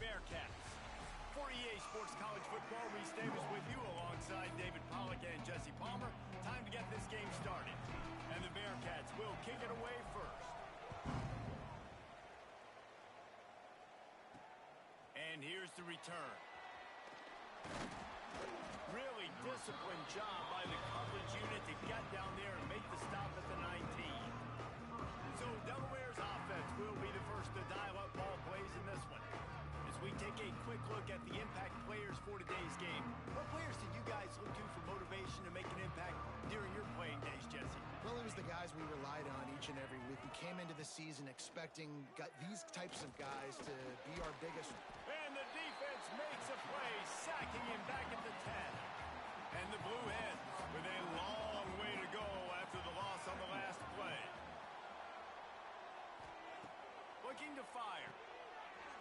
Bearcats. For EA Sports College Football, Reese Davis with you alongside David Pollack and Jesse Palmer. Time to get this game started. And the Bearcats will kick it away first. And here's the return. Really disciplined job by the coverage unit to get down there and make the stop at the 19. So Delaware's offense will be the first to dial up ball plays in this one. As we take a quick look at the impact players for today's game, what players did you guys look to for motivation to make an impact during your playing days, Jesse? Well, it was the guys we relied on each and every week. We came into the season expecting these types of guys to be our biggest. And the defense makes a play, sacking him back at the 10. And the Blue Hens with a long way to go after the loss on the last play. Looking to fire.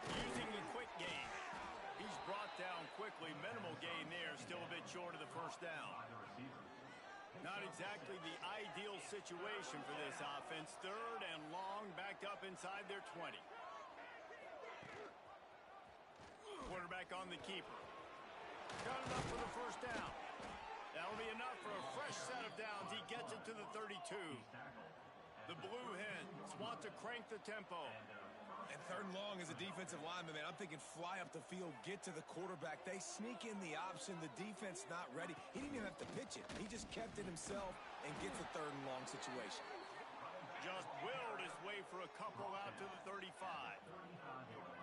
Using the quick game. He's brought down quickly. Minimal gain there. Still a bit short of the first down. Not exactly the ideal situation for this offense. Third and long, backed up inside their 20. Quarterback on the keeper. Got enough for the first down. That'll be enough for a fresh set of downs. He gets it to the 32. The Blue Hens want to crank the tempo. And third and long as a defensive lineman, man, I'm thinking fly up the field, get to the quarterback. They sneak in the option. The defense not ready. He didn't even have to pitch it. He just kept it himself and gets a third and long situation. Just willed his way for a couple out to the 35.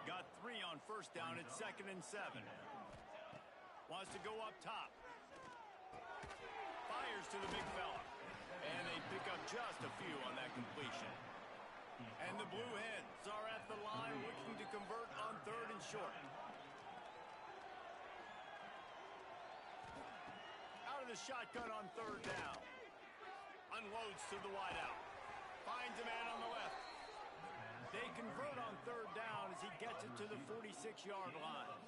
Got 3 on first down at 2nd and 7. Wants to go up top. Fires to the big fella. And they pick up just a few on that completion. And the Blue Hens are at the line looking to convert on 3rd and short. Out of the shotgun on 3rd down. Unloads to the wideout. Finds a man on the left. They convert on 3rd down as he gets it to the 46-yard line.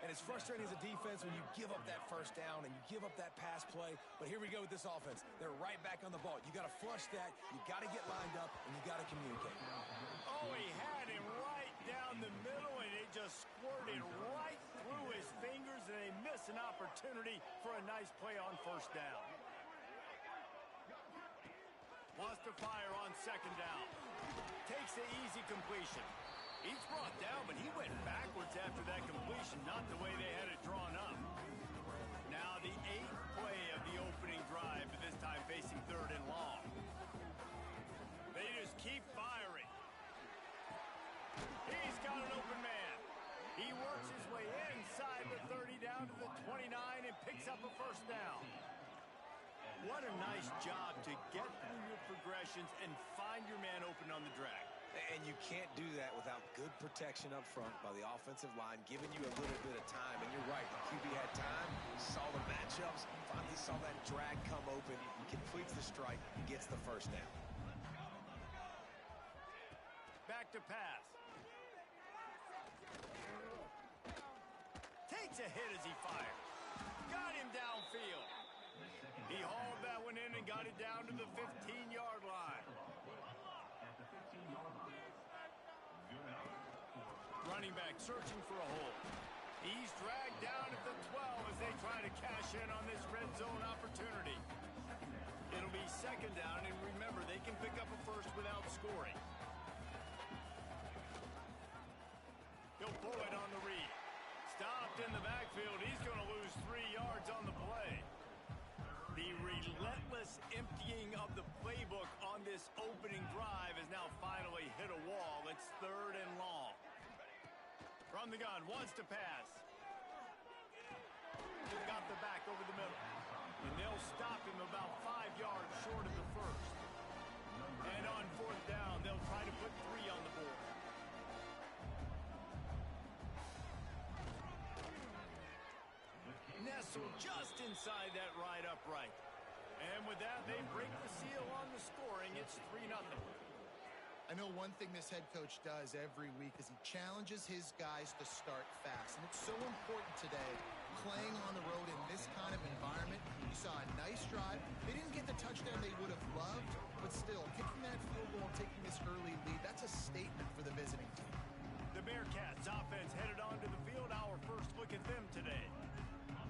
And it's frustrating as a defense when you give up that first down and you give up that pass play. But here we go with this offense. They're right back on the ball. You got to flush that. You got to get lined up, and you got to communicate. Oh, he had him right down the middle, and it just squirted right through his fingers, and they miss an opportunity for a nice play on first down. Wants to fire on 2nd down. Takes the easy completion. He's brought down, but he went backwards after that completion, not the way they had it drawn up. Now the 8th play of the opening drive, but this time facing 3rd and long. They just keep firing. He's got an open man. He works his way inside the 30 down to the 29 and picks up a first down. What a nice job to get through your progressions and find your man open on the drag. And you can't do that without good protection up front by the offensive line, giving you a little bit of time. And you're right, the QB had time, saw the matchups, finally saw that drag come open, completes the strike, gets the first down. Back to pass. Takes a hit as he fires. Got him downfield. He hauled that one in and got it down to the 15-yard line. Running back searching for a hole. He's dragged down at the 12 as they try to cash in on this red zone opportunity. It'll be 2nd down, and remember, they can pick up a first without scoring. He'll pull it on the read. Stopped in the backfield. He's going to lose 3 yards on the play. The relentless emptying of the playbook on this opening drive has now finally hit a wall. It's 3rd and long. From the gun, wants to pass. Got the back over the middle. And they'll stop him about 5 yards short of the first. And on 4th down, they'll try to put 3 on the board. Nestled just inside that right upright. And with that, they break the seal on the scoring. It's 3-0. I know one thing this head coach does every week is he challenges his guys to start fast. And it's so important today, playing on the road in this kind of environment. You saw a nice drive. They didn't get the touchdown they would have loved, but still, kicking that field goal and taking this early lead, that's a statement for the visiting team. The Bearcats offense them today.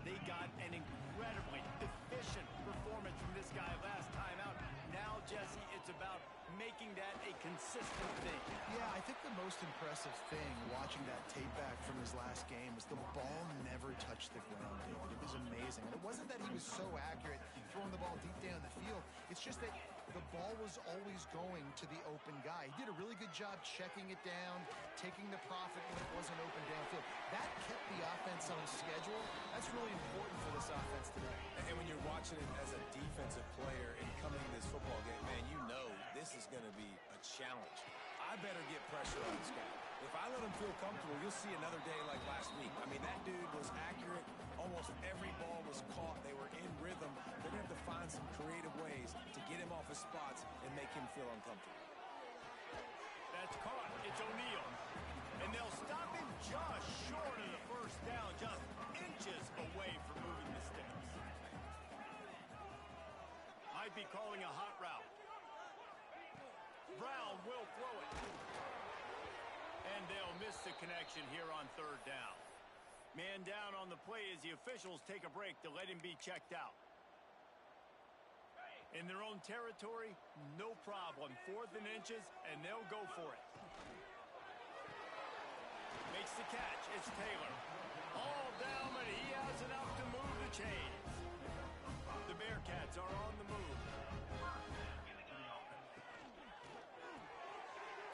They got an incredibly efficient performance from this guy last time out. Now, Jesse, it's about making that a consistent thing. Yeah, I think the most impressive thing watching that tape back from his last game was the ball never touched the ground, David. It was amazing. And it wasn't that he was so accurate throwing the ball deep down the field. It's just that the ball was always going to the open guy. He did a really good job checking it down, taking the profit when it wasn't open downfield. That kept the offense on schedule. That's really important for this offense today. And when you're watching it as a defensive player and coming to this football game, man, you know this is going to be a challenge. I better get pressure on this guy. If I let him feel comfortable, you'll see another day like last week. I mean, that dude was accurate. Almost every ball was caught. They were in rhythm. They're going to have to find some creative ways to get him off his spots and make him feel uncomfortable. That's caught. It's O'Neal. And they'll stop him just short of the first down, just inches away from moving the sticks. Might be calling a hot route. Brown will throw it. And they'll miss the connection here on third down. Man down on the play as the officials take a break to let him be checked out. In their own territory, no problem. 4th and inches, and they'll go for it. Makes the catch. It's Taylor. All down, but he has enough to move the chains. The Bearcats are on the move.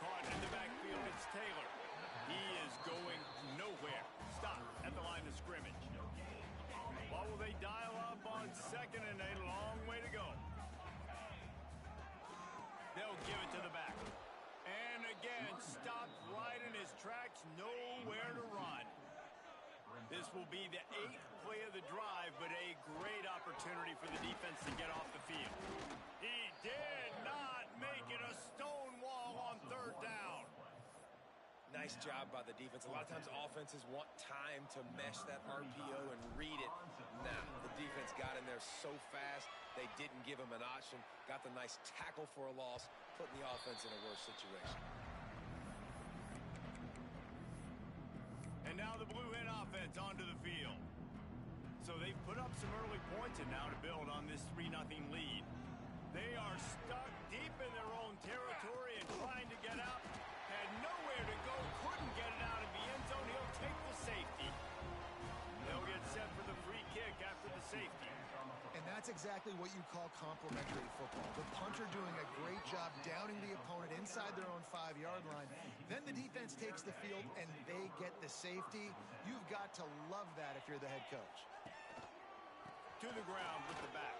Caught in the backfield, it's Taylor. He is going nowhere. Stop at the line of scrimmage. What will they dial up on second and a long way to go? They'll give it to the back. And again, stopped right in his tracks, nowhere to run. This will be the 8th play of the drive, but a great opportunity for the defense to get off the field. He did not make it a stone wall on third down. Nice job by the defense. A lot of times offenses want time to mesh that RPO and read it. Nah, the defense got in there so fast, they didn't give him an option. Got the nice tackle for a loss, putting the offense in a worse situation. And now the Blue Hen offense onto the field. So they've put up some early points, and now to build on this 3-0 lead. They are stuck deep in their own territory and trying to get out. Had nowhere to go, couldn't get it out of the end zone. He'll take the safety. They'll get set for the free kick after the safety. And that's exactly what you call complementary football. The punter doing a great job downing the opponent inside their own 5-yard line. Then the defense takes the field and they get the safety. You've got to love that if you're the head coach. To the ground with the back.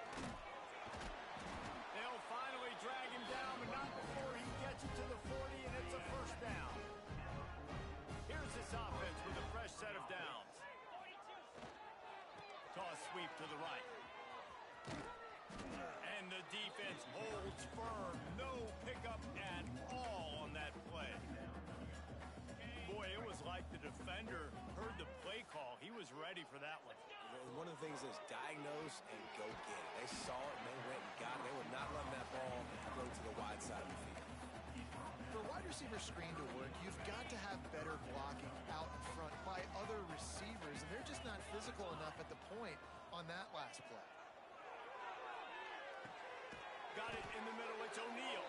They'll finally drag him down, but not before he gets it to the 40, and it's a first down. Here's this offense with a fresh set of downs. Toss sweep to the right. And the defense holds firm. No pickup at all on that play. Boy, it was like the defender heard the play call. He was ready for that one. One of the things is diagnose and go get it. They saw it and they went and got it. They were not letting that ball go to the wide side of the field. For a wide receiver screen to work, you've got to have better blocking out in front by other receivers, and they're just not physical enough at the point on that last play. Got it in the middle. It's O'Neal.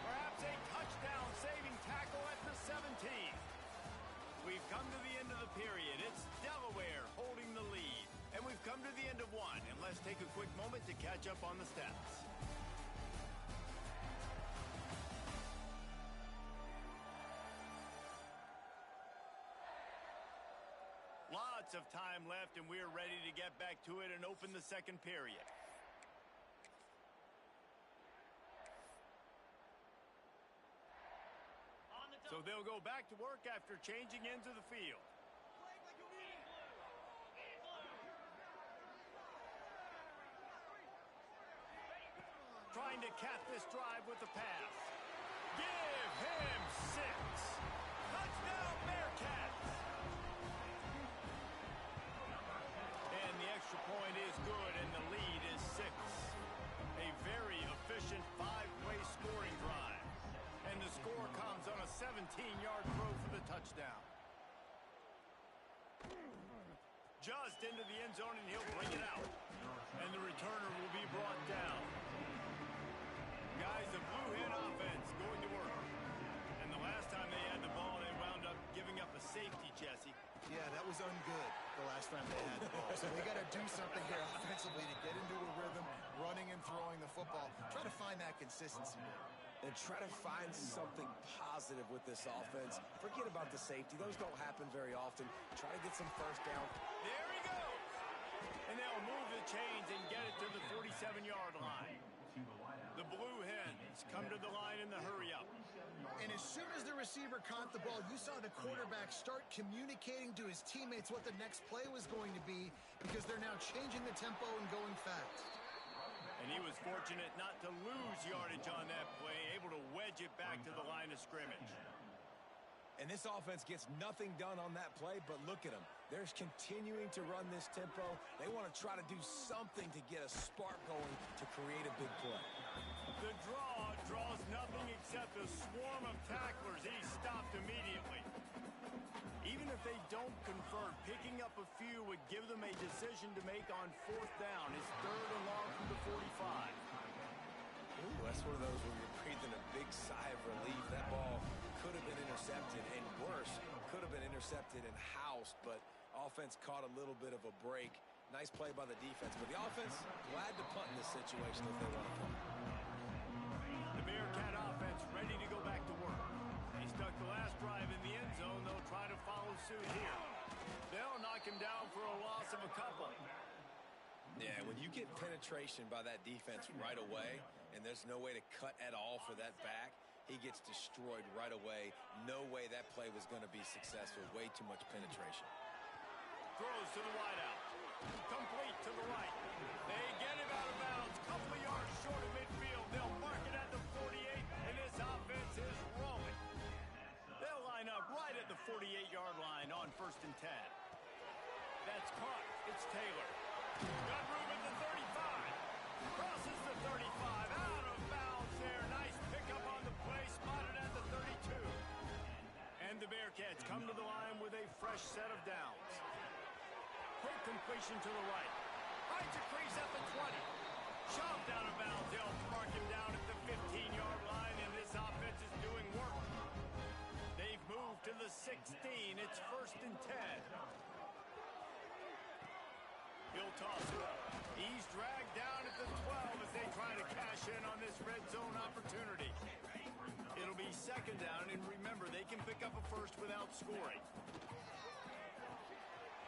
Perhaps a touchdown-saving tackle at the 17. We've come to the end of the period. It's Delaware holding the lead. And we've come to the end of one. And let's take a quick moment to catch up on the stats. Lots of time left, and we're ready to get back to it and open the second period. So they'll go back to work after changing into the field. Trying to cap this drive with the pass. Give him 6. Touchdown, Bearcats! And the extra point is good, and the lead is 6. A very efficient 5-play scoring drive. And the score comes on a 17-yard throw for the touchdown. just into the end zone, and he'll bring it out. And the returner will be brought down. Guys, the Blue Hen offense going to work. And the last time they had the ball, they wound up giving up a safety, Jesse. Yeah, that was ungood the last time they had the ball. So they got to do something here offensively to get into a rhythm, running and throwing the football. Try to find that consistency there. And try to find something positive with this offense. Forget about the safety. Those don't happen very often. Try to get some first down. There he goes. And they'll move the chains and get it to the 47-yard line. The Blue Hens come to the line in the hurry-up. And as soon as the receiver caught the ball, you saw the quarterback start communicating to his teammates what the next play was going to be, because they're now changing the tempo and going fast. And he was fortunate not to lose yardage on that play, able to wedge it back to the line of scrimmage. And this offense gets nothing done on that play, but look at them. They're continuing to run this tempo. They want to try to do something to get a spark going to create a big play. The draw draws nothing except a swarm of tacklers. He's stopped immediately. Even if they don't convert, picking up a few would give them a decision to make on fourth down. His third and long from the 45. Ooh, that's one of those where you're breathing a big sigh of relief. That ball could have been intercepted, and worse, could have been intercepted and housed, but offense caught a little bit of a break. Nice play by the defense, but the offense glad to punt in this situation if they want to punt. The Bearcat offense ready to go back to work. They stuck the last drive in the end zone. They'll try to follow suit here. They'll knock him down for a loss of a couple. Yeah, when you get penetration by that defense right away, and there's no way to cut at all for that back, he gets destroyed right away. No way that play was going to be successful. Way too much penetration. Throws to the wideout. Complete to the right. They get him out of bounds. Couple of yards short of midfield. They'll mark it at the 48, and this offense is rolling. They'll line up right at the 48-yard line on 1st and 10. That's caught. It's Taylor. Got room at the 35. Crosses the 35. Out of bounds there. Nice pickup on the play. Spotted at the 32. And the Bearcats come to the line with a fresh set of downs. Quick completion to the right. Finds a crease at the 20. Shoved out of bounds. They'll mark him down at the 15-yard line, and this offense is doing work. They've moved to the 16. It's 1st and 10. He'll toss it up. He's dragged down at the 12 as they try to cash in on this red zone opportunity. It'll be 2nd down, and remember, they can pick up a first without scoring.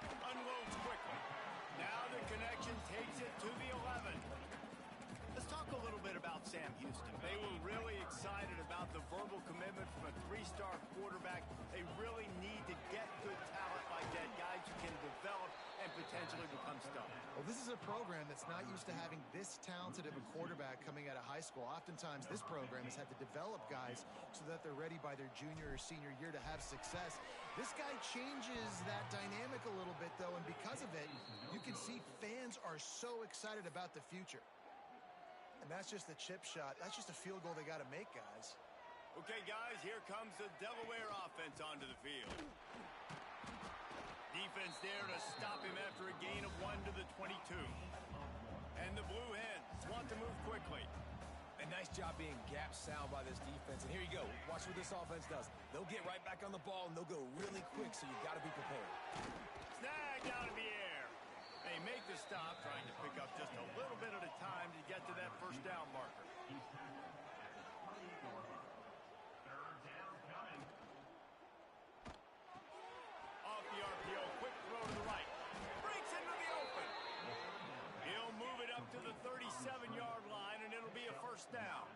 Unloads quickly. Now the connection takes it to the 11. Let's talk a little bit about Sam Houston. They were really excited about the verbal commitment from a 3-star quarterback. They really need to get good talent like that, guys who can develop and potentially become stars. Well, this is a program that's not used to having this talented of a quarterback coming out of high school. Oftentimes, this program has had to develop guys so that they're ready by their junior or senior year to have success. This guy changes that dynamic a little bit, though, and because of it, you can see fans are so excited about the future. And that's just the chip shot. That's just a field goal they got to make, guys. Okay, guys, here comes the Delaware offense onto the field. Defense there to stop him after a gain of 1 to the 22. And the Blue Hens want to move quickly. A nice job being gap sound by this defense. And here you go. Watch what this offense does. They'll get right back on the ball, and they'll go really quick, so you've got to be prepared. Snagged out of the air. They make the stop, trying to pick up just a little bit at a time to get to that 1st down marker. Off the RPO, quick throw to the right. Breaks into the open. He'll move it up to the 37-yard line, and it'll be a 1st down.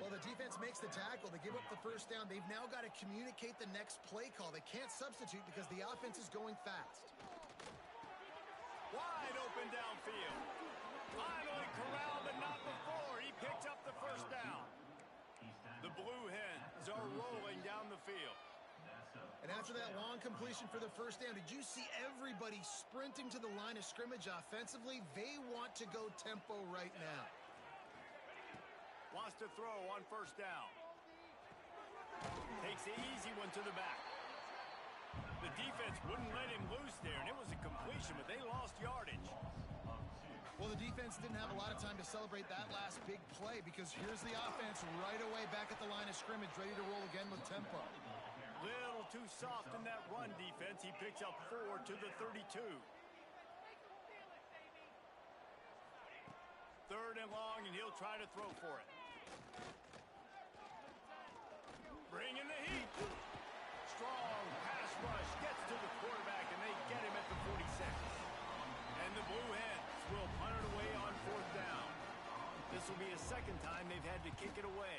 Well, the defense makes the tackle. They give up the 1st down. They've now got to communicate the next play call. They can't substitute because the offense is going fast. Wide open downfield. Finally corralled, but not before. He picks up the 1st down. The Blue Hens are rolling down the field. And after that long completion for the 1st down, did you see everybody sprinting to the line of scrimmage offensively? They want to go tempo right now. Wants to throw on 1st down. Takes the easy one to the back. The defense wouldn't let him loose there, and it was a completion, but they lost yardage. Well, the defense didn't have a lot of time to celebrate that last big play because here's the offense right away back at the line of scrimmage, ready to roll again with tempo. Little too soft in that run defense. He picks up 4 to the 32. 3rd and long, and he'll try to throw for it. Bring in the heat. Strong pass rush gets to the quarterback, and they get him at the 46. And the Blue Hens will punt it away on 4th down. This will be a second time they've had to kick it away.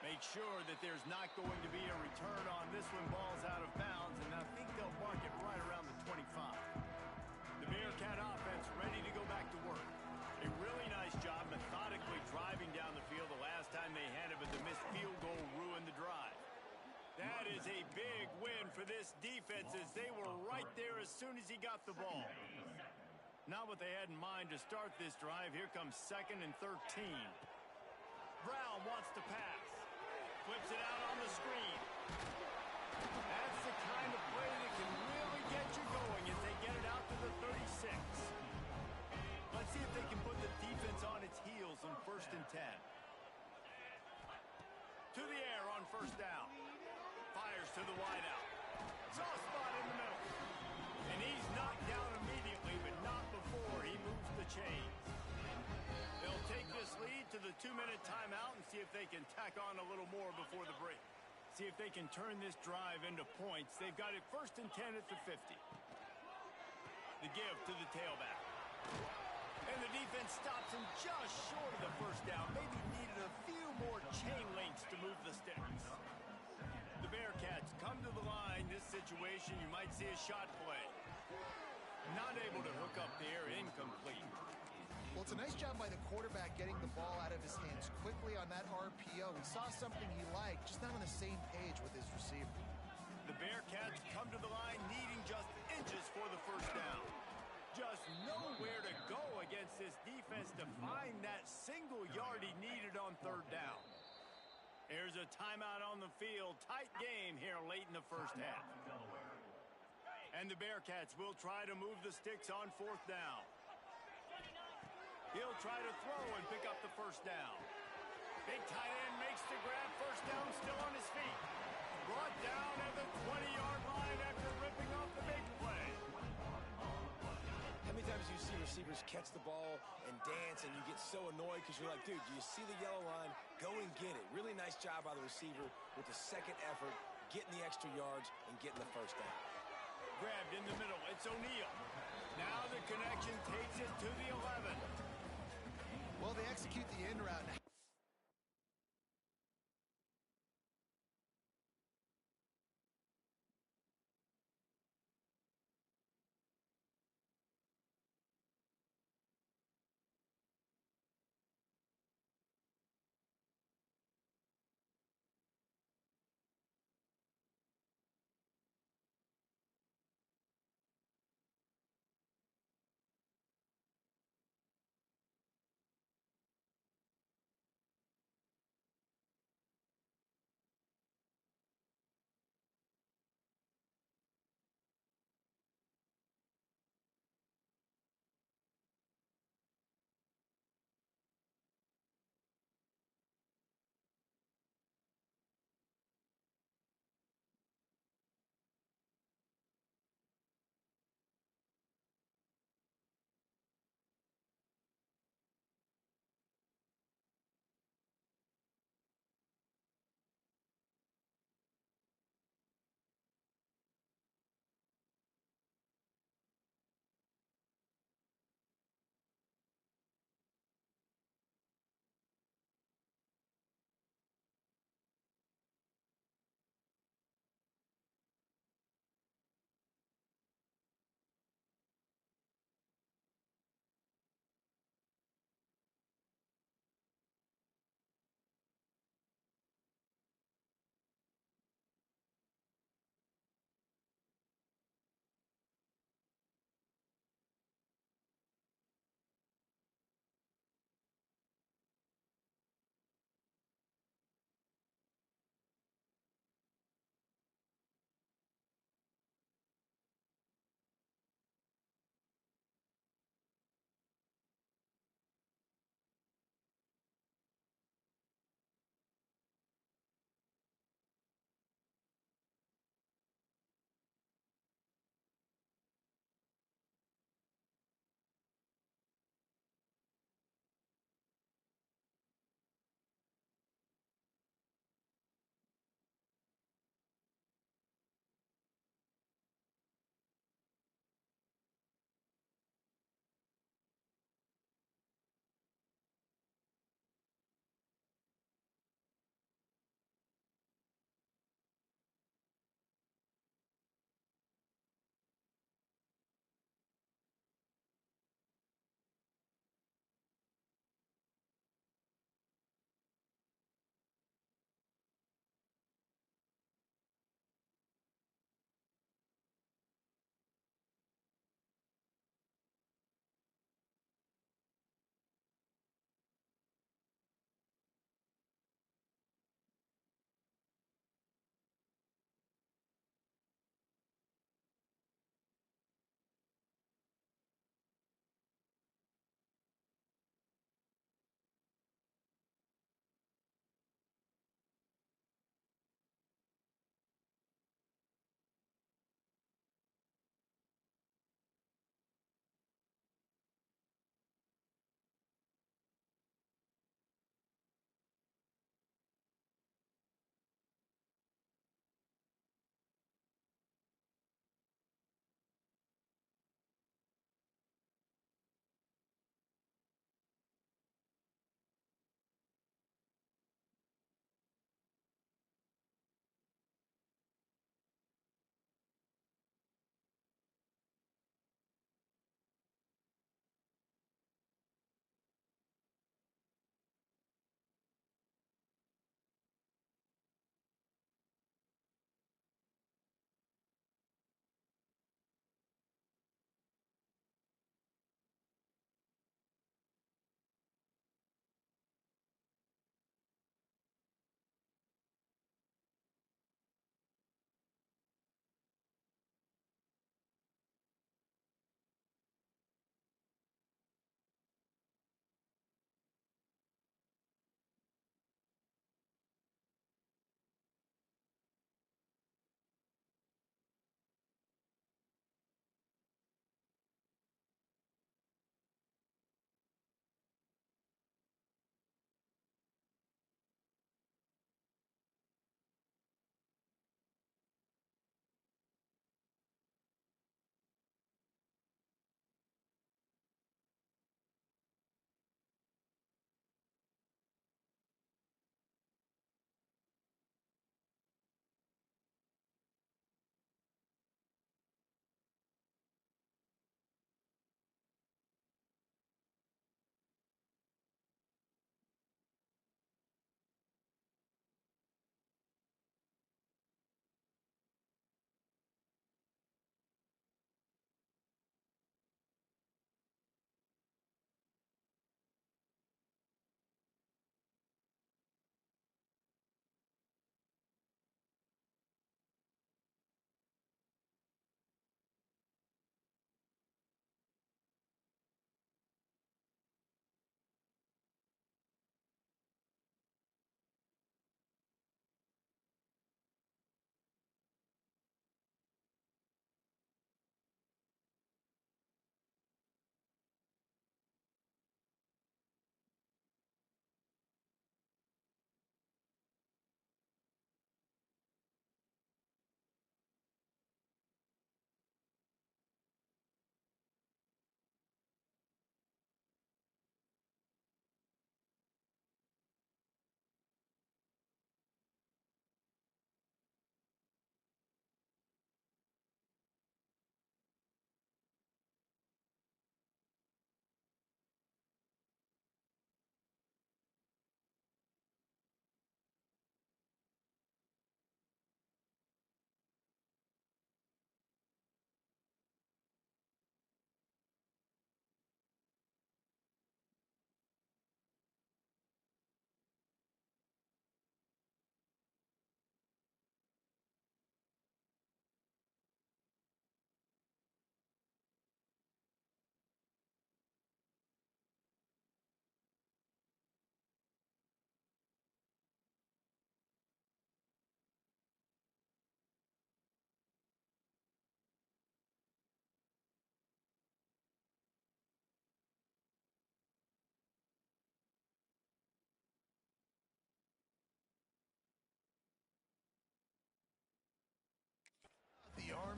Make sure that there's not going to be a return on this one. Ball's out of bounds, and I think they'll mark it right around the 25. The Bearcat offense ready to go back to work. A really nice job methodically driving down the field the last time they had it, but the missed field goal ruined the drive. That is a big win for this defense as they were right there as soon as he got the ball. Not what they had in mind to start this drive. Here comes 2nd and 13. Brown wants to pass. Flips it out on the screen. That's the kind of play that can really get you going as they get it out to the 36. Let's see if they can put the defense on its heels on 1st and 10. To the air on 1st down. Fires to the wideout. Soft spot in the middle. And he's knocked down immediately, but not before he moves the chains. They'll take this lead to the 2-minute timeout and see if they can tack on a little more before the break. See if they can turn this drive into points. They've got it 1st and 10 at the 50. The give to the tailback. And the defense stops him just short of the 1st down. Maybe needed a few more chain links to move the sticks. The Bearcats come to the line. This situation, you might see a shot play. Not able to hook up there, incomplete. Well, it's a nice job by the quarterback getting the ball out of his hands quickly on that RPO. He saw something he liked, just not on the same page with his receiver. The Bearcats come to the line needing just inches for the 1st down. Just nowhere to go against this defense to find that single yard he needed on 3rd down. Here's a timeout on the field. Tight game here late in the 1st half. And the Bearcats will try to move the sticks on 4th down. He'll try to throw and pick up the 1st down. Big tight end makes the grab. 1st down, still on his feet. Brought down at the 20-yard line after ripping off the big play. How many times do you see receivers catch the ball and dance and you get so annoyed because you're like, dude, do you see the yellow line? Go and get it. Really nice job by the receiver with the 2nd effort, getting the extra yards and getting the 1st down. Grabbed in the middle. It's O'Neal. Now the connection takes it to the 11. Well, they execute the in route.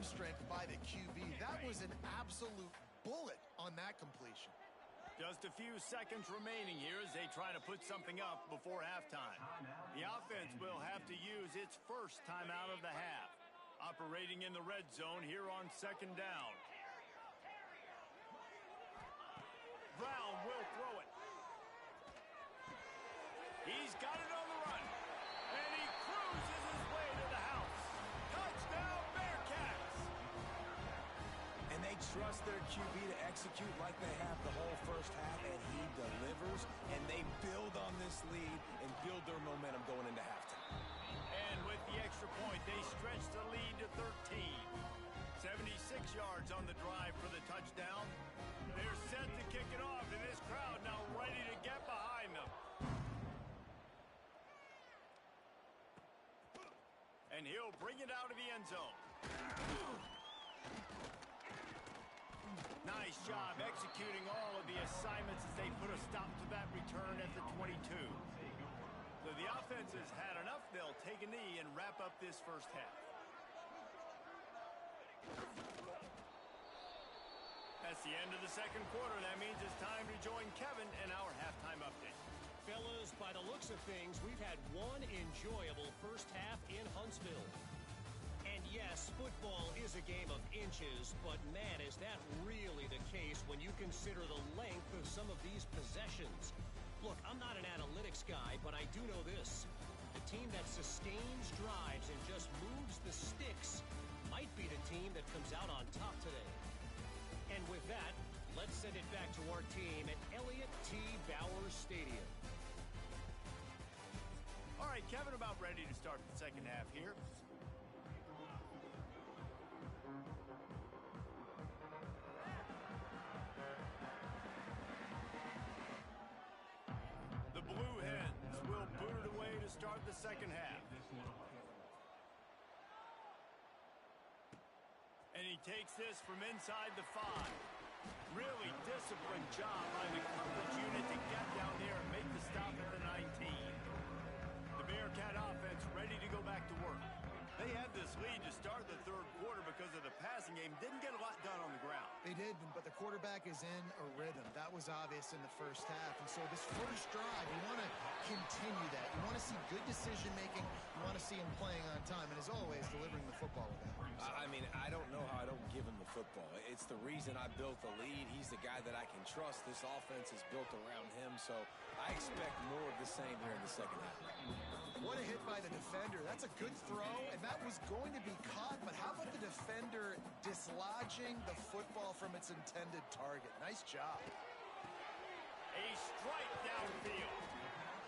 strength by the QB. That was an absolute bullet on that completion. Just a few seconds remaining here as they try to put something up before halftime. The offense will have to use its first timeout of the half. Operating in the red zone here on second down. Brown will throw it. He's got it on the run. And he cruises his way to the house. Touchdown, Bearcats! And they trust their QB to execute like they have the whole first half, and he delivers, and they build on this lead and build their momentum going into halftime. And with the extra point, they stretch the lead to 13. 76 yards on the drive for the touchdown. They're set to kick it off, and this crowd now ready to get behind them. And he'll bring it out of the end zone. Nice job executing all of the assignments as they put a stop to that return at the 22. So the offense has had enough. They'll take a knee and wrap up this first half. That's the end of the second quarter. That means it's time to join Kevin in our halftime update. Fellas, by the looks of things, we've had one enjoyable first half in Huntsville. And yes, football is a game of inches, but man, is that really the case when you consider the length of some of these possessions. Look, I'm not an analytics guy, but I do know this. The team that sustains drives and just moves the sticks might be the team that comes out on top today. And with that, let's send it back to our team at Elliott T. Bowers Stadium. All right, Kevin, about ready to start the second half here. The Blue Hens will boot it away to start the second half. And he takes this from inside the 5. Really disciplined job by the coverage unit to get down there and make the stop at the 19. The Bearcat offense ready to go back to work. They had this lead to start the third quarter because of the passing game. Didn't get a lot done on the ground. They did, but the quarterback is in a rhythm. That was obvious in the first half. And so this first drive, you want to continue that. You want to see good decision-making. You want to see him playing on time. And as always, delivering the football with that. I mean, I don't know how I don't give him the football. It's the reason I built the lead. He's the guy that I can trust. This offense is built around him, so I expect more of the same here in the second half. What a hit by the defender. That's a good throw, and that was going to be caught, but how about the defender dislodging the football from its intended target? Nice job. A strike downfield.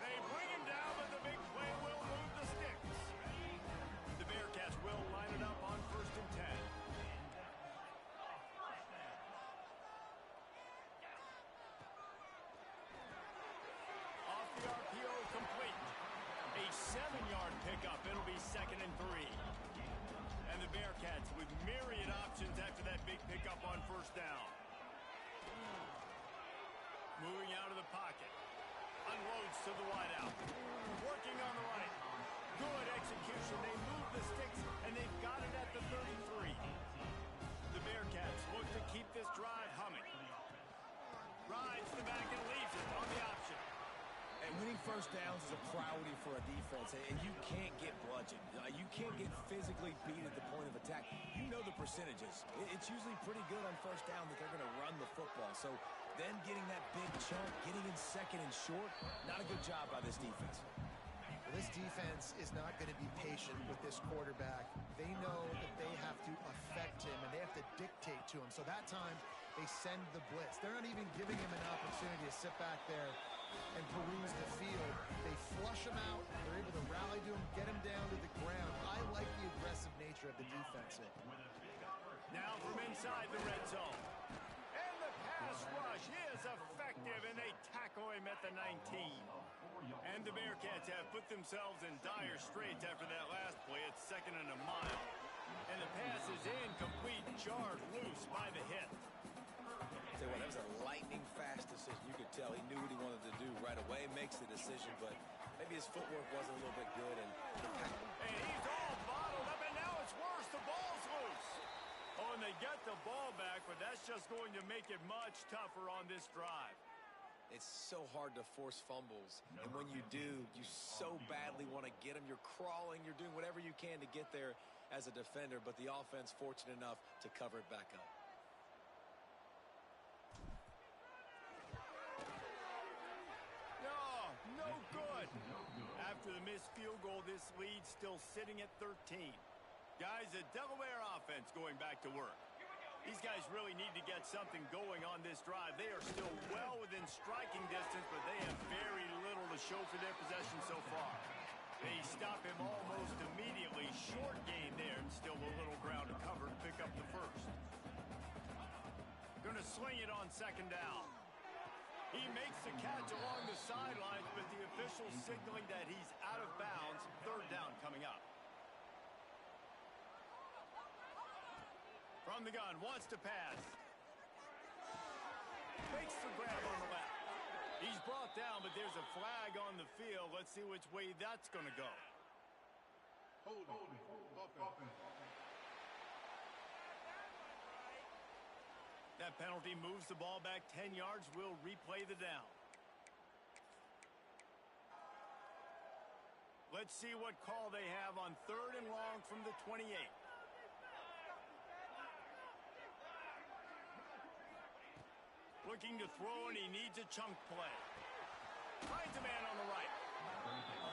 They bring him down, but the big play will move the sticks. The Bearcats will line it up on 1st and 10. Off the RPO, complete. A 7-yard pickup. It'll be 2nd and 3. And the Bearcats with myriad options after that big pickup on 1st down. Moving out of the pocket. Unloads to the wideout. Working on the right. Good execution. They move the sticks, and they've got it at the 33. The Bearcats look to keep this drive humming. Rides the back and leaves it on the option. And winning first downs is a priority for a defense, and you can't get bludgeoned. You can't get physically beat at the point of attack. You know the percentages. It's usually pretty good on first down that they're going to run the football. So then getting that big chunk, getting in 2nd and short, not a good job by this defense. Well, this defense is not going to be patient with this quarterback. They know that they have to affect him, and they have to dictate to him. So that time, they send the blitz. They're not even giving him an opportunity to sit back there and peruse the field. They flush him out. They're able to rally to him, get him down to the ground. I like the aggressive nature of the defense. Now from inside the red zone. And the pass rush is effective, and they tackle him at the 19. And the Bearcats have put themselves in dire straits after that last play. It's 2nd and a mile. And the pass is incomplete, jarred loose by the hit. Tell you what, that was a lightning-fast decision. You could tell he knew what he wanted to do right away, makes the decision, but maybe his footwork wasn't a little bit good. And he's all bottled up, and now it's worse. The ball's loose. That's just going to make it much tougher on this drive. It's so hard to force fumbles, and when you do, you so badly want to get them. You're crawling, you're doing whatever you can to get there as a defender, but the offense fortunate enough to cover it back up. No good. After the missed field goal, this lead's still sitting at 13. Guys, the Delaware offense going back to work. These guys really need to get something going on this drive. They are still well within striking distance, but they have very little to show for their possession so far. They stop him almost immediately. Short gain there, and still a little ground to cover to pick up the first. Going to sling it on second down. He makes the catch along the sidelines, but the official signaling that he's out of bounds. Third down coming up. From the gun, wants to pass. Makes the grab on the left. He's brought down, but there's a flag on the field. Let's see which way that's going to go. That penalty moves the ball back 10 yards. We'll replay the down. Let's see what call they have on third and long from the 28. Looking to throw, and he needs a chunk play. Finds a man on the right.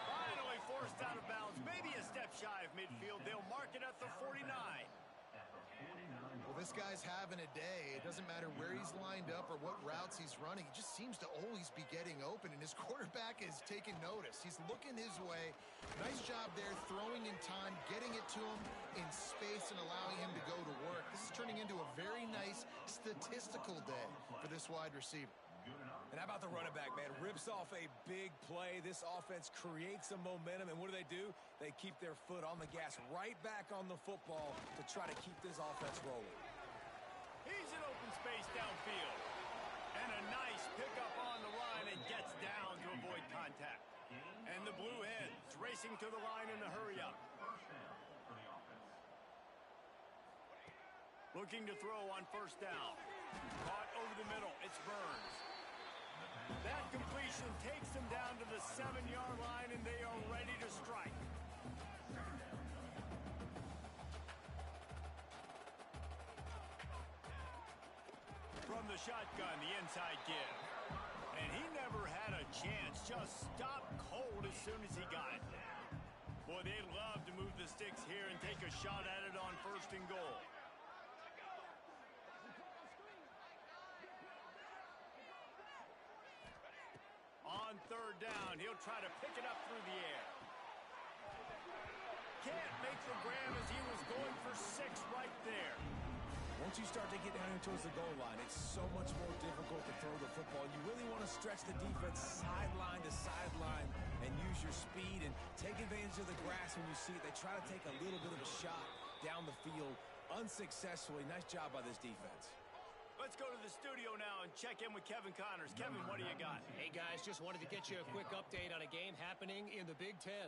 Finally forced out of bounds. Maybe a step shy of midfield. They'll mark it at the 49. Well, this guy's having a day. It doesn't matter where he's lined up or what routes he's running. He just seems to always be getting open, and his quarterback is taking notice. He's looking his way. Nice job there, throwing in time, getting it to him in space and allowing him to go to work. This is turning into a very nice statistical day for this wide receiver. And how about the running back, man? Rips off a big play. This offense creates some momentum, and what do? They keep their foot on the gas right back on the football to try to keep this offense rolling. He's in open space downfield. And a nice pickup on the line and gets down to avoid contact. And the Blue Hens racing to the line in a hurry-up. Looking to throw on first down. Caught over the middle. It's Burns. That completion takes them down to the 7-yard line, and they are ready to strike. From the shotgun, the inside give. And he never had a chance. Just stopped cold as soon as he got it. Boy, they'd love to move the sticks here and take a shot at it on first and goal. On third down, he'll try to pick it up through the air. Can't make the grab as he was going for 6 right there. Once you start to get down here towards the goal line, it's so much more difficult to throw the football. You really want to stretch the defense sideline to sideline and use your speed and take advantage of the grass when you see it. They try to take a little bit of a shot down the field unsuccessfully. Nice job by this defense. Let's go to the studio now and check in with Kevin Connors. Kevin, what do you got? Hey, guys, just wanted to get you a quick update on a game happening in the Big Ten.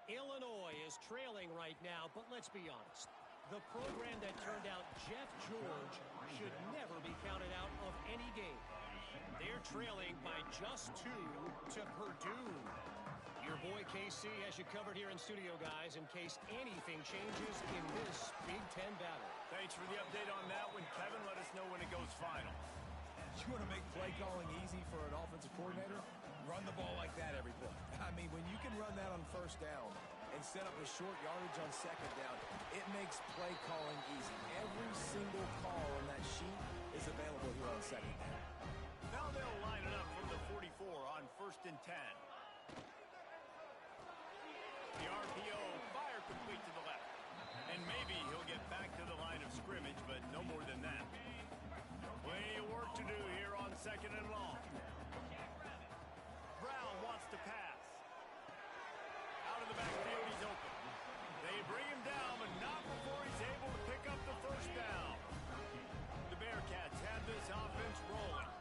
Illinois is trailing right now, but let's be honest. The program that turned out Jeff George should never be counted out of any game. They're trailing by just 2 to Purdue. Your boy KC has you covered here in studio, guys, in case anything changes in this Big Ten battle. Thanks for the update on that one, Kevin. Let us know when it goes final. You want to make play calling easy for an offensive coordinator? Run the ball like that every play. I mean, when you can run that on first down and set up a short yardage on second down, it makes play calling easy. Every single call on that sheet is available here on second down. Now they'll line it up from the 44 on first and 10. The RPO, fire complete to the left. And maybe he'll get back to the line of scrimmage, but no more than that. Plenty of work to do here on second and long. Brown wants to pass. Out of the backfield, he's open. They bring him down, but not before he's able to pick up the first down. The Bearcats have this offense rolling.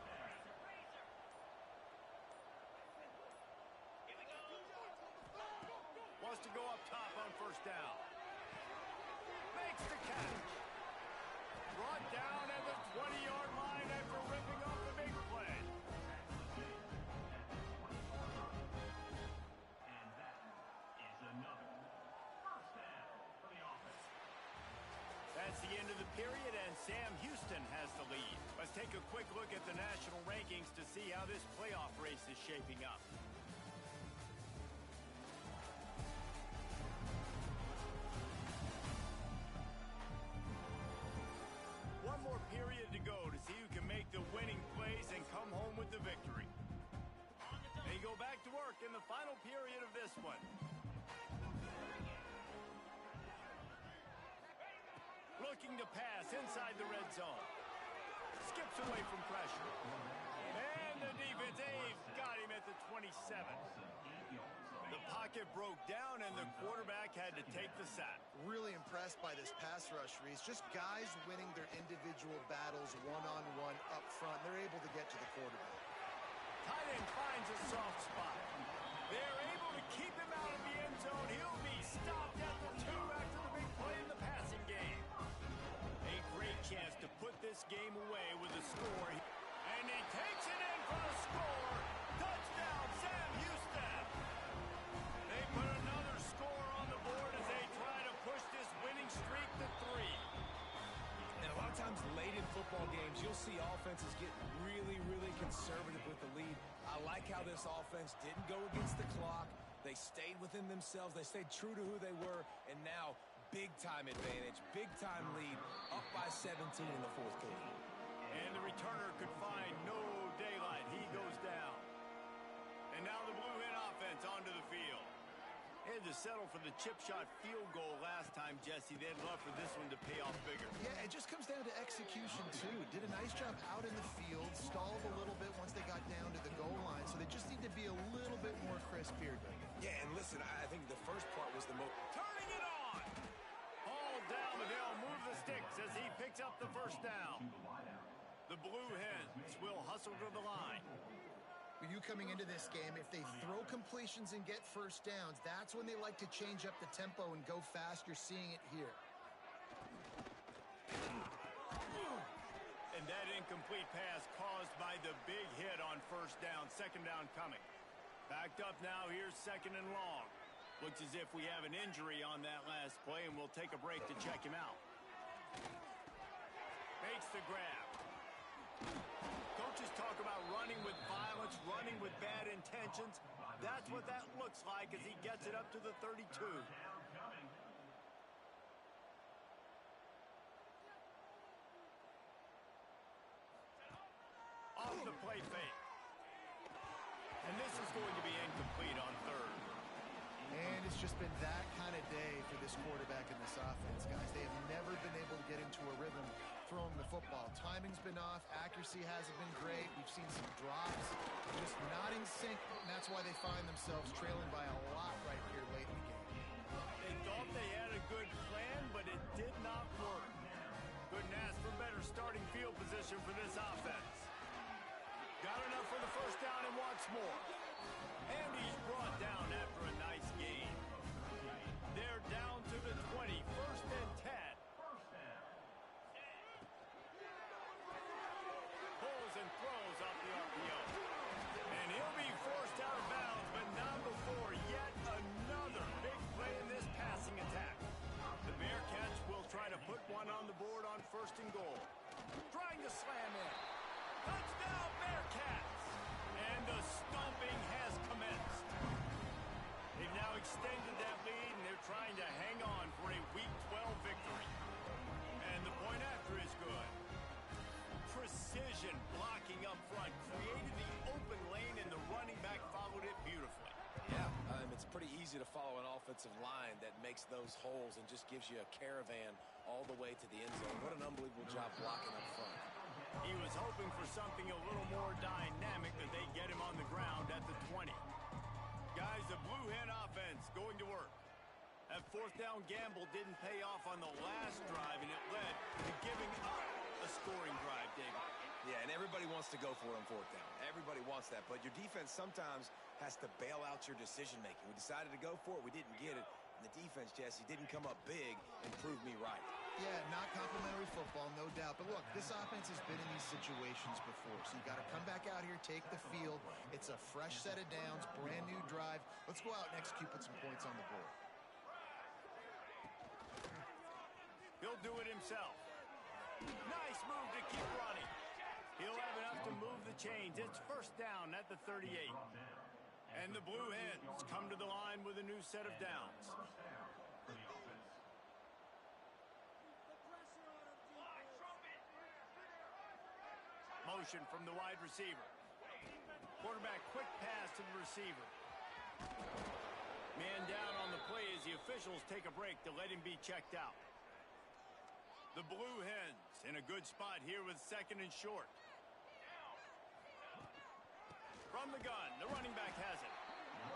Wants to go up top on first down. Makes the catch. Brought down at the 20-yard the end of the period, and Sam Houston has the lead. Let's take a quick look at the national rankings to see how this playoff race is shaping up. One more period to go to see who can make the winning plays and come home with the victory. They go back to work in the final period of this one. Looking to pass inside the red zone. Skips away from pressure. And the defense, they've got him at the 27. The pocket broke down, and the quarterback had to take the sack. Really impressed by this pass rush, Reese. Just guys winning their individual battles one-on-one up front. They're able to get to the quarterback. Tight end finds a soft spot. They're able to keep him out of the end zone. He'll be stopped at the 2 after the big play in the passing game. A great chance to put this game away with a score. And he takes it in for the score. Touchdown, Sam Houston. They put another score on the board as they try to push this winning streak to 3. And a lot of times late in football games, you'll see offenses get really, really conservative with the lead. I like how this offense didn't go against the clock. They stayed within themselves. They stayed true to who they were. And now, big-time advantage, big-time lead, up by 17 in the fourth quarter. And the returner could find no daylight. He goes down. And now the Blue Hen offense onto the field. They had to settle for the chip shot field goal last time, Jesse. They'd love for this one to pay off bigger. Yeah, it just comes down to execution, too. Did a nice job out in the field, stalled a little bit once they got down to the goal line, so they just need to be a little bit more crisp here, Doug. Yeah, and listen, I think the first part was the most... Turning it on! All down, but they'll move the sticks as he picks up the first down. The Blue Hens will hustle to the line. For you coming into this game, if they throw completions and get first downs, that's when they like to change up the tempo and go fast. You're seeing it here. And that incomplete pass caused by the big hit on first down. Second down coming. Backed up now. Here's second and long. Looks as if we have an injury on that last play, and we'll take a break to check him out. Makes the grab. Coaches talk about running with violence, running with bad intentions. That's what that looks like as he gets it up to the 32. Off the play fake. And this is going to be incomplete on third. And it's just been that kind of day for this quarterback and this offense, guys. They have never been able to get into a rhythm throwing the football. Timing's been off. Accuracy hasn't been great. We've seen some drops. Just not in sync, and that's why they find themselves trailing by a lot right here late in the game. They thought they had a good plan, but it did not work. Couldn't ask for better starting field position for this offense. Got enough for the first down and wants more. And he's brought down after a nice gain. They're down to the 20, first and 10. Pulls and throws off the RPO. And he'll be forced out of bounds, but not before yet another big play in this passing attack. The Bearcats will try to put one on the board on first and goal. Trying to slam in. Touchdown, Bearcats! And the stomping has commenced. They've now extended that lead, and they're trying to hang on for a Week 12 victory. And the point after is good. Precision blocking up front created the open lane, and the running back followed it beautifully. Yeah, it's pretty easy to follow an offensive line that makes those holes and just gives you a caravan all the way to the end zone. What an unbelievable job blocking up front. He was hoping for something a little more dynamic, but they get him on the ground at the 20. Guys, the Blue Hen offense going to work. That fourth down gamble didn't pay off on the last drive, and it led to giving up a scoring drive, David. Yeah, and everybody wants to go for it on fourth down. Everybody wants that, but your defense sometimes has to bail out your decision-making. We decided to go for it. We didn't get it. And the defense, Jesse, didn't come up big and prove me right. Yeah, not complimentary football, no doubt. But look, this offense has been in these situations before. So you got to come back out here, take the field. It's a fresh set of downs, brand new drive. Let's go out and execute, put some points on the board. He'll he'll do it himself. Nice move to keep running. He'll have enough to move the chains. It's first down at the 38. And the Blue Hens come to the line with a new set of downs. Motion from the wide receiver. Quarterback quick pass to the receiver. Man down on the play as the officials take a break to let him be checked out. The Blue Hens in a good spot here with second and short. From the gun, the running back has it.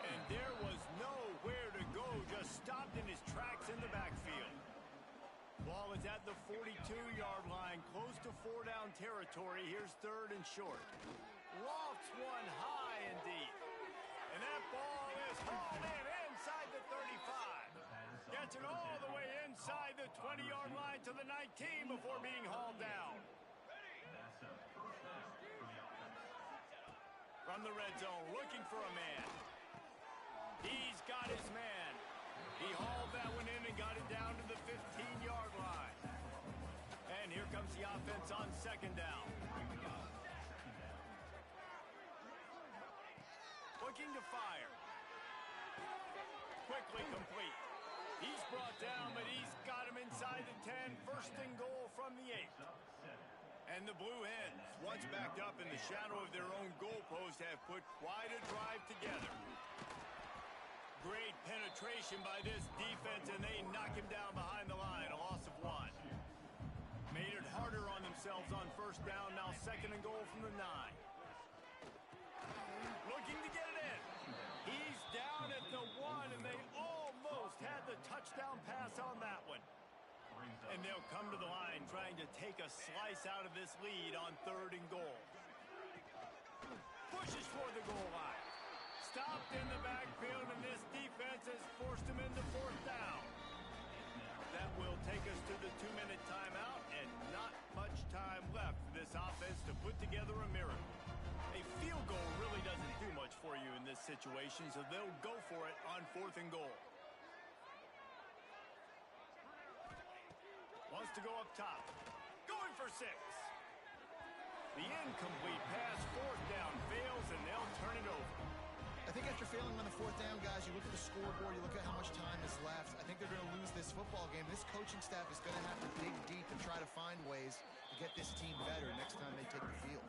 And there was nowhere to go, just stopped in his tracks in the backfield. Ball is at the 42-yard line, close to four-down territory. Here's third and short. Lofts one high and deep. And that ball is hauled in inside the 35. Gets it all the way inside the 20-yard line to the 19 before being hauled down. From the red zone, looking for a man. He's got his man. He hauled that one in and got it down to the 15-yard line. And here comes the offense on second down. Looking to fire. Quickly complete. He's brought down, but he's got him inside the 10. First and goal from the 8. And the Blue Hens, once backed up in the shadow of their own goalpost, have put quite a drive together. Great penetration by this defense, and they knock him down behind the line, a loss of 1. Made it harder on themselves on first down, now second and goal from the 9. Looking to get it in. He's down at the 1, and they almost had the touchdown pass on that one. And they'll come to the line trying to take a slice out of this lead on third and goal. Pushes toward the goal line. Stopped in the backfield, and this defense has forced him into fourth down. That will take us to the 2-minute timeout, and not much time left for this offense to put together a miracle. A field goal really doesn't do much for you in this situation, so they'll go for it on fourth and goal. Wants to go up top. Going for 6. The incomplete pass, fourth down, fails, and they'll turn it over. I think after failing on the fourth down, guys, you look at the scoreboard, you look at how much time is left. I think they're going to lose this football game. This coaching staff is going to have to dig deep and try to find ways to get this team better next time they take the field.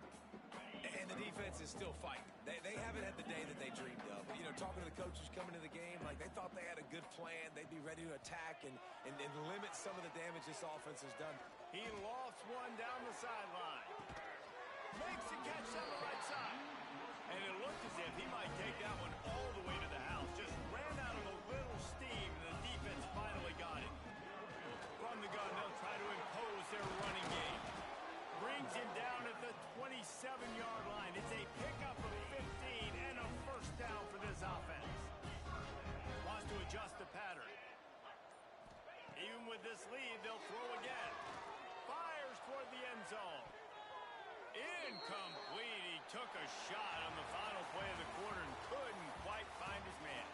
And the defense is still fighting. They haven't had the day that they dreamed of. But, you know, talking to the coaches coming to the game, like they thought they had a good plan. They'd be ready to attack and limit some of the damage this offense has done. He lofts one down the sideline. Makes a catch on the right side. And it looked as if he might take that one all the way to the house. Just ran out of a little steam, and the defense finally got it. From the gun, they'll try to impose their running game. Brings him down at the 27-yard line. It's a pickup of 15 and a first down for this offense. Wants to adjust the pattern. Even with this lead, they'll throw again. Fires toward the end zone. Incomplete. He took a shot on the final play of the quarter and couldn't quite find his man.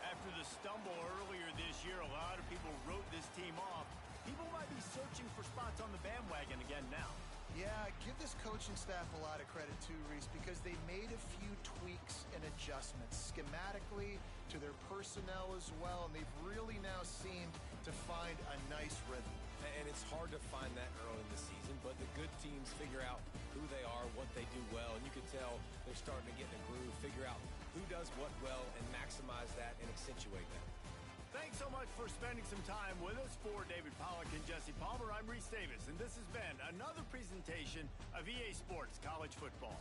After the stumble earlier this year, a lot of people wrote this team off. People might be searching for spots on the bandwagon again now. Yeah, give this coaching staff a lot of credit too, Reese, because they made a few tweaks and adjustments schematically to their personnel as well, and they've really now seemed to find a nice rhythm. And it's hard to find that early in the season, but the good teams figure out who they are, what they do well, and you can tell they're starting to get in a groove, figure out who does what well, and maximize that and accentuate that. Thanks so much for spending some time with us. For David Pollack and Jesse Palmer, I'm Reese Davis, and this has been another presentation of EA Sports College Football.